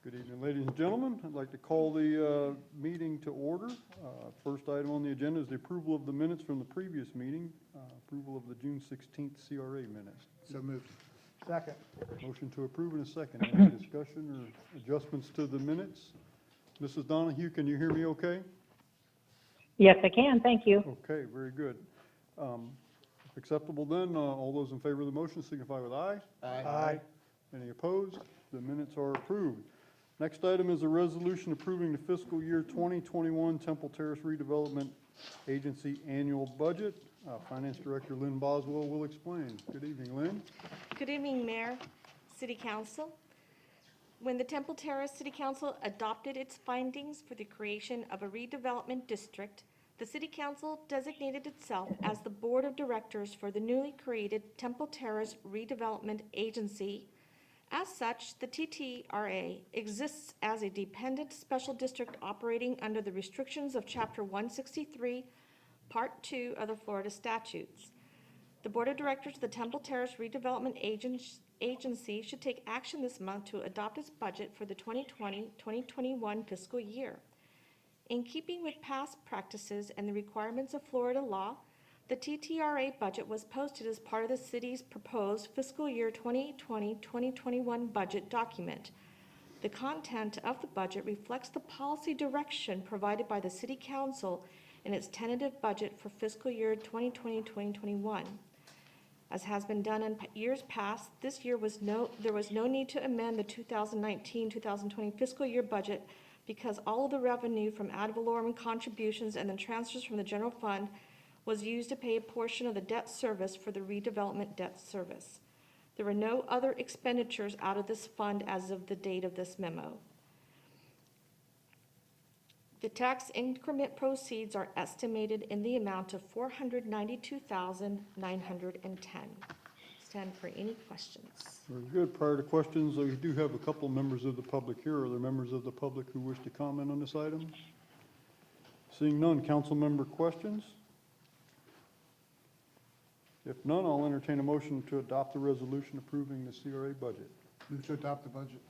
Good evening, ladies and gentlemen. I'd like to call the meeting to order. First item on the agenda is the approval of the minutes from the previous meeting, approval of the June 16th CRA minutes. So moved. Second. Motion to approve in a second. Any discussion or adjustments to the minutes? Mrs. Donahue, can you hear me okay? Yes, I can. Thank you. Okay, very good. Acceptable then. All those in favor of the motion signify with aye. Aye. Any opposed? The minutes are approved. Next item is a resolution approving the fiscal year 2021 Temple Terrace Redevelopment Agency annual budget. Finance Director Lynn Boswell will explain. Good evening, Lynn. Good evening, Mayor, City Council. When the Temple Terrace City Council adopted its findings for the creation of a redevelopment district, the City Council designated itself as the Board of Directors for the newly created Temple Terrace Redevelopment Agency. As such, the TTRA exists as a dependent special district operating under the restrictions of Chapter 163, Part 2 of the Florida statutes. The Board of Directors of the Temple Terrace Redevelopment Agency should take action this month to adopt its budget for the 2020-2021 fiscal year. In keeping with past practices and the requirements of Florida law, the TTRA budget was posted as part of the city's proposed fiscal year 2020-2021 budget document. The content of the budget reflects the policy direction provided by the City Council in its tentative budget for fiscal year 2020-2021. As has been done in years past, this year there was no need to amend the 2019-2020 fiscal year budget because all of the revenue from ad valorem contributions and the transfers from the general fund was used to pay a portion of the debt service for the redevelopment debt service. There were no other expenditures out of this fund as of the date of this memo. The tax increment proceeds are estimated in the amount of $492,910. Stand for any questions. Very good. Prior to questions, we do have a couple members of the public here. Are there members of the public who wish to comment on this item? Seeing none, council member questions? If none, I'll entertain a motion to adopt the resolution approving the CRA budget. Move to adopt the budget.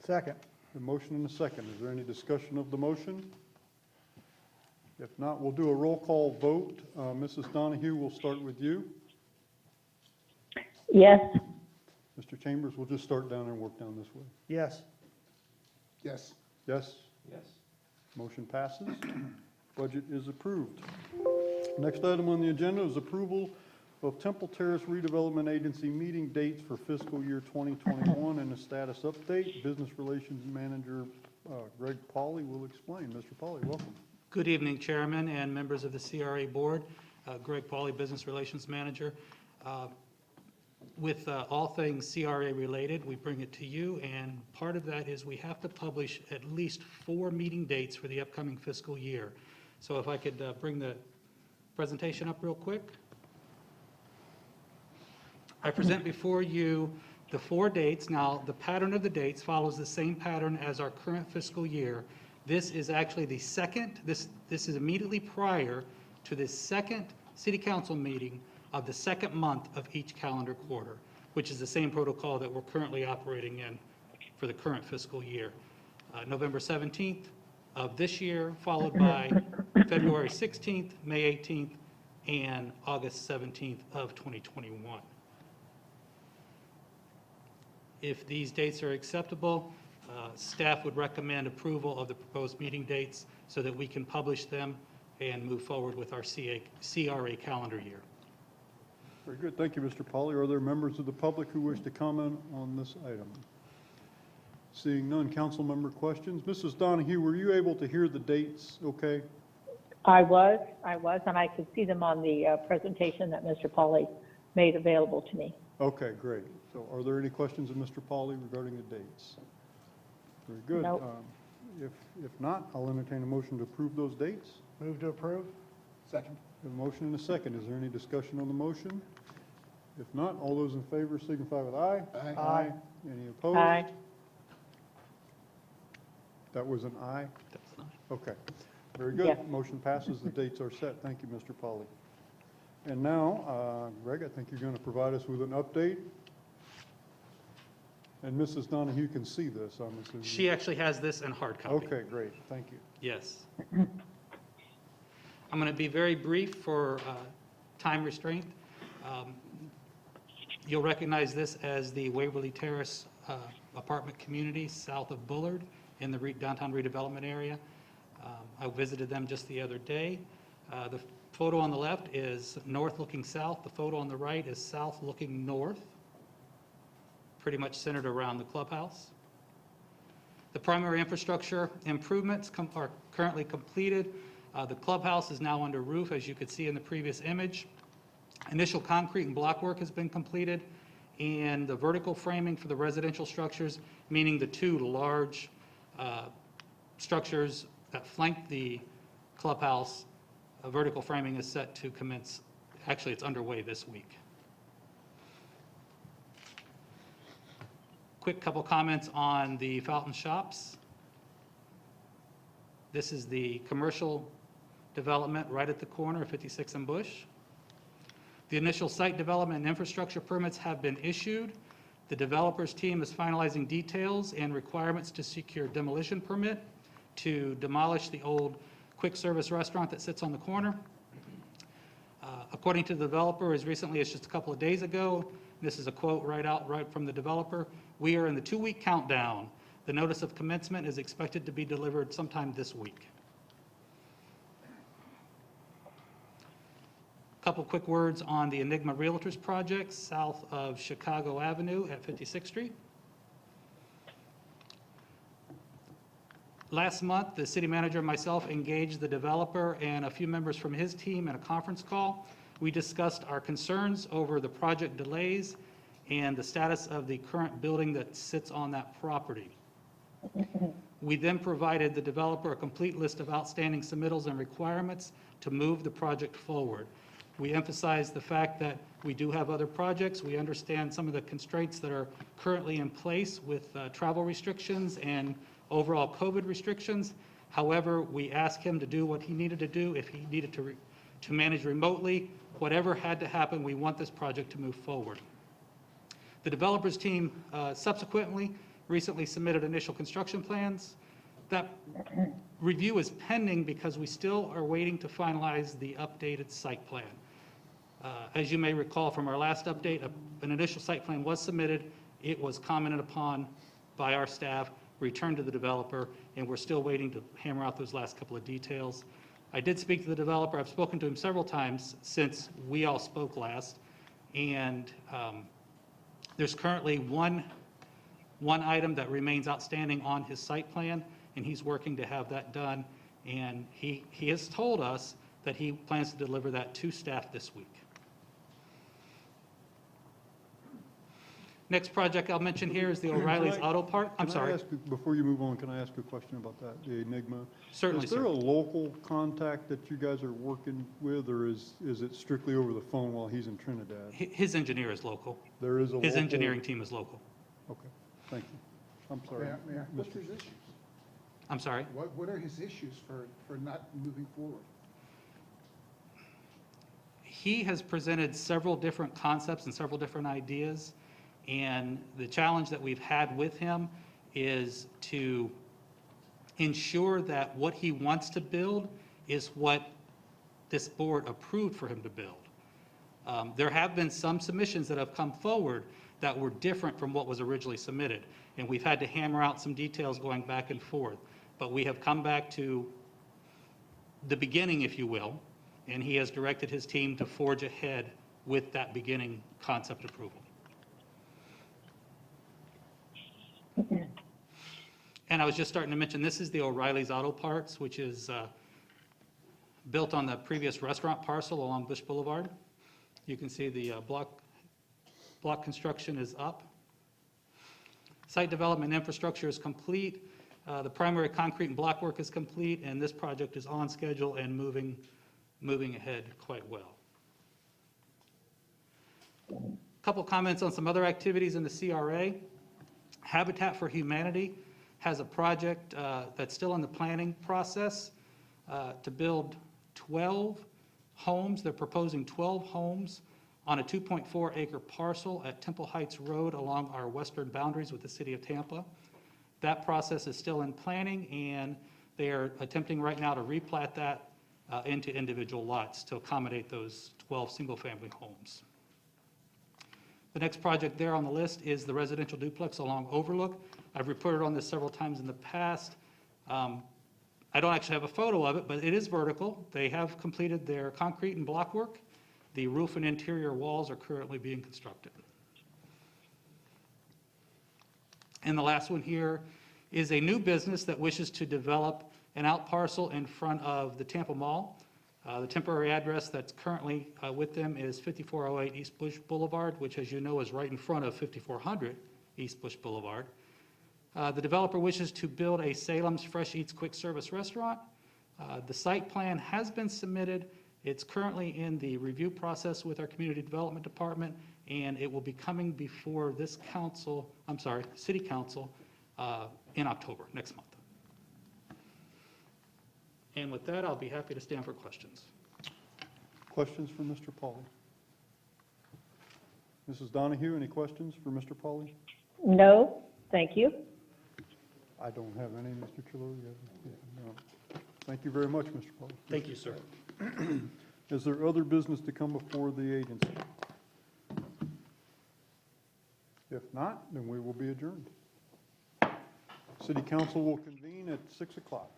Second. A motion and a second. Is there any discussion of the motion? If not, we'll do a roll call vote. Mrs. Donahue, we'll start with you. Yes. Mr. Chambers, we'll just start down and work down this way. Yes. Yes. Yes? Yes. Motion passes. Budget is approved. Next item on the agenda is approval of Temple Terrace Redevelopment Agency meeting dates for fiscal year 2021 and a status update. Business Relations Manager Greg Pauley will explain. Mr. Pauley, welcome. Good evening, Chairman and members of the CRA Board. Greg Pauley, Business Relations Manager. With all things CRA related, we bring it to you, and part of that is we have to publish at least 4 meeting dates for the upcoming fiscal year. So if I could bring the presentation up real quick. I present before you the 4 dates. Now, the pattern of the dates follows the same pattern as our current fiscal year. This is actually the second, this is immediately prior to the second City Council meeting of the second month of each calendar quarter, which is the same protocol that we're currently operating in for the current fiscal year. November 17th of this year, followed by February 16th, May 18th, and August 17th of 2021. If these dates are acceptable, staff would recommend approval of the proposed meeting dates so that we can publish them and move forward with our CRA calendar year. Very good. Thank you, Mr. Pauley. Are there members of the public who wish to comment on this item? Seeing none, council member questions. Mrs. Donahue, were you able to hear the dates okay? I was, and I could see them on the presentation that Mr. Pauley made available to me. Okay, great. So are there any questions of Mr. Pauley regarding the dates? Very good. Nope. If not, I'll entertain a motion to approve those dates. Move to approve. Second. A motion and a second. Is there any discussion on the motion? If not, all those in favor signify with aye. Aye. Any opposed? Aye. That was an aye? That's not. Okay. Very good. Yes. Motion passes. The dates are set. Thank you, Mr. Pauley. And now, Greg, I think you're going to provide us with an update. And Mrs. Donahue can see this, I'm assuming? She actually has this in hard copy. Okay, great, thank you. Yes. I'm going to be very brief for time restraint. You'll recognize this as the Waverly Terrace apartment community south of Bullard in the downtown redevelopment area. I visited them just the other day. The photo on the left is north looking south. The photo on the right is south looking north, pretty much centered around the clubhouse. The primary infrastructure improvements are currently completed. The clubhouse is now under roof, as you could see in the previous image. Initial concrete and block work has been completed, and the vertical framing for the residential structures, meaning the two large structures that flank the clubhouse, vertical framing is set to commence. Actually, it's underway this week. Quick couple comments on the Fountain Shops. This is the commercial development right at the corner of 56 and Bush. The initial site development and infrastructure permits have been issued. The developers team is finalizing details and requirements to secure demolition permit to demolish the old quick service restaurant that sits on the corner. According to the developer, as recently as just a couple of days ago, this is a quote right from the developer, "We are in the 2-week countdown. The notice of commencement is expected to be delivered sometime this week." Couple quick words on the ENIGMA REALTORS project south of Chicago Avenue at 56th Street. Last month, the city manager and myself engaged the developer and a few members from his team in a conference call. We discussed our concerns over the project delays and the status of the current building that sits on that property. We then provided the developer a complete list of outstanding submittals and requirements to move the project forward. We emphasized the fact that we do have other projects. We understand some of the constraints that are currently in place with travel restrictions and overall COVID restrictions. However, we asked him to do what he needed to do. If he needed to manage remotely, whatever had to happen, we want this project to move forward. The developers team subsequently recently submitted initial construction plans. That review is pending because we still are waiting to finalize the updated site plan. As you may recall from our last update, an initial site plan was submitted. It was commented upon by our staff, returned to the developer, and we're still waiting to hammer out those last couple of details. I did speak to the developer. I've spoken to him several times since we all spoke last, and there's currently one item that remains outstanding on his site plan, and he's working to have that done. And he has told us that he plans to deliver that to staff this week. Next project I'll mention here is the O'Reilly's Auto Park. I'm sorry. Before you move on, can I ask a question about that, the ENIGMA? Certainly, Is there sir. a local contact that you guys are working with, or is it strictly over the phone while he's in Trinidad? His engineer is local. There is a local? His engineering team is local. Okay, thank you. I'm sorry. Mayor, what's his issues? I'm sorry. What are his issues for not moving forward? He has presented several different concepts and several different ideas, and the challenge that we've had with him is to ensure that what he wants to build is what this board approved for him to build. There have been some submissions that have come forward that were different from what was originally submitted, and we've had to hammer out some details going back and forth. But we have come back to the beginning, if you will, and he has directed his team to forge ahead with that beginning concept approval. And I was just starting to mention, this is the O'Reilly's Auto Parts, which is built on the previous restaurant parcel along Bush Boulevard. You can see the block construction is up. Site development infrastructure is complete. The primary concrete and block work is complete, and this project is on schedule and moving ahead quite well. Couple comments on some other activities in the CRA. Habitat for Humanity has a project that's still in the planning process to build 12 homes. They're proposing 12 homes on a 2.4 acre parcel at Temple Heights Road along our western boundaries with the city of Tampa. That process is still in planning, and they are attempting right now to replat that into individual lots to accommodate those 12 single-family homes. The next project there on the list is the residential duplex along Overlook. I've reported on this several times in the past. I don't actually have a photo of it, but it is vertical. They have completed their concrete and block work. The roof and interior walls are currently being constructed. And the last one here is a new business that wishes to develop an out parcel in front of the Tampa Mall. The temporary address that's currently with them is 5408 East Bush Boulevard, which, as you know, is right in front of 5400 East Bush Boulevard. The developer wishes to build a Salem's Fresh Eats quick service restaurant. The site plan has been submitted. It's currently in the review process with our community development department, and it will be coming before this city council in October, next month. And with that, I'll be happy to stand for questions. Questions for Mr. Pauly? Mrs. Donahue, any questions for Mr. Pauly? No, thank you. I don't have any, Mr. Chillo. No. Thank you very much, Mr. Pauly. Thank you, sir. Is there other business to come before the agency? If not, then we will be adjourned. City Council will convene at 6 o'clock.